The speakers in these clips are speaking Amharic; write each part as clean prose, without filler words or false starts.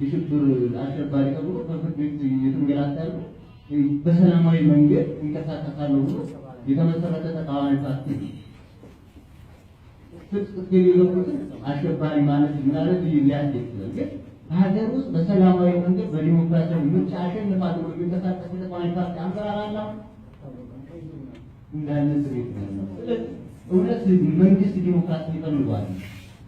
የሽብር አሸባሪ ተብሎ በፍርድ ቤት የተንገላታ ያለው በሰላማዊ መንገድ እንቀሳቀሳለሁ ብሎ የተመሰረተ ተቃዋሚ ፓርቲ ፍትህ የሌለበትን አሸባሪ ማለት ምናለት ሊያስደግ ይችላል። ግን በሀገር ውስጥ በሰላማዊ መንገድ በዲሞክራሲያዊ ምርጫ አሸንፋለሁ ብሎ የሚንቀሳቀስ ተቃዋሚ ፓርቲ አንሰራራና እንዳለ ስሬት ነው። ስለዚህ እውነት መንግስት ዲሞክራሲ ይፈልጋል፣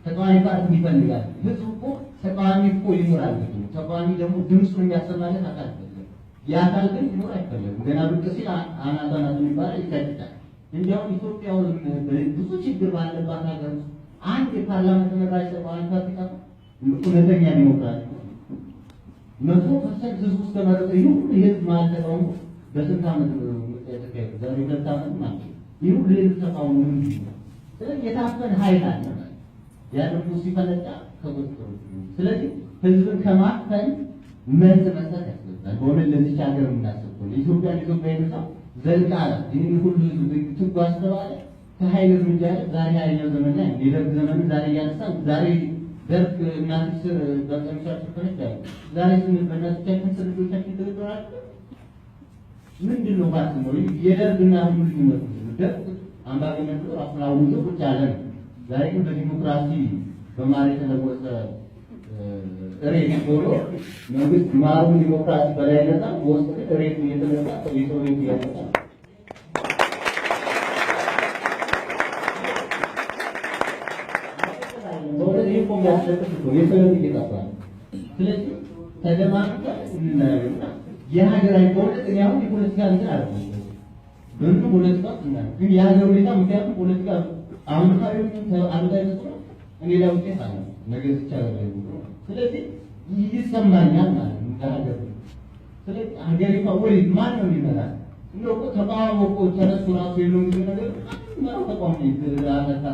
ተቃዋሚ ፓርቲ ይፈልጋል። ህዝቡ እኮ ተቃዋሚ እኮ ይኖራል። ተቃዋሚ ደግሞ ድምፁን የሚያሰማለት አካል አይደለም። ያ አካል ግን ይኖር አይፈልግም። ገና ብቅ ሲል አናቷናት የሚባል ይታጭታል። እንዲያውም ኢትዮጵያ ውስጥ ብዙ ችግር ባለባት ሀገር ውስጥ አንድ የፓርላመንት ተመራጭ ተቃዋሚ ፓርቲ እውነተኛ ዲሞክራሲ 100% ህዝብ ውስጥ ተመረጠ። ይሁን የህዝብ ማለቀው በስንት ዓመት የተካሄደ ዛሬ 2 ዓመት ማለት ይሁን ለህዝብ ተቃውሞ ነው። ስለዚህ የታፈነ ኃይል አለ ያ ደግሞ ሲፈነዳ ከቁጥጥር ውጭ። ስለዚህ ህዝብን ከማፈን መልስ መስጠት ያስፈልጋል። በእውነት ለዚች ሀገር የምናስብ ኢትዮጵያ ይነሳ ዘልቃላ ይህን ሁሉ ህዝብ ትጓዝ ተባለ ከኃይል እርምጃ ዛሬ ኃይለኛው ዘመን ላይ የደርግ ዘመን ዛሬ እያነሳን ዛሬ ደርግ እናት ስር በቀሚሳቸው ተነሳይ ዛሬ ስንል በእናቶቻችን ስር ልጆቻችን ተወጥተዋል። ምንድን ነው ማለት ነው? የደርግና ሁሉ ልዩነት ደርግ አምባገነን ራሱን አውጆ ቁጭ ያለ ነው። ዛሬ ግን በዲሞክራሲ በማር የተለወሰ ሬት ሆኖ መንግስት ማሩን ዲሞክራሲ በላይ ነፃ ወስጥ ሬት እየተነሳ የሰው ሬት እያነሳ ስለዚህ ተደማምጠ እናያለን። የሀገራዊ ፖለቲካ ያው የፖለቲካ እንትን አለ በምን ፖለቲካ እና ግን የሀገር ሁኔታ ምክንያቱም ፖለቲካ አሁንታዊ አሉታዊ ነው እኔ ለውጤት አለ ነገር ይቻላል። ስለዚህ ይሰማኛል ማለት ነው ሀገር። ስለዚህ ሀገሪቷ ወይ ማን ነው የሚመራት እንደው ተቃውሞ እኮ ተነሱ ራሱ የለው ነገር ማን ተቃውሞ ይተላላታ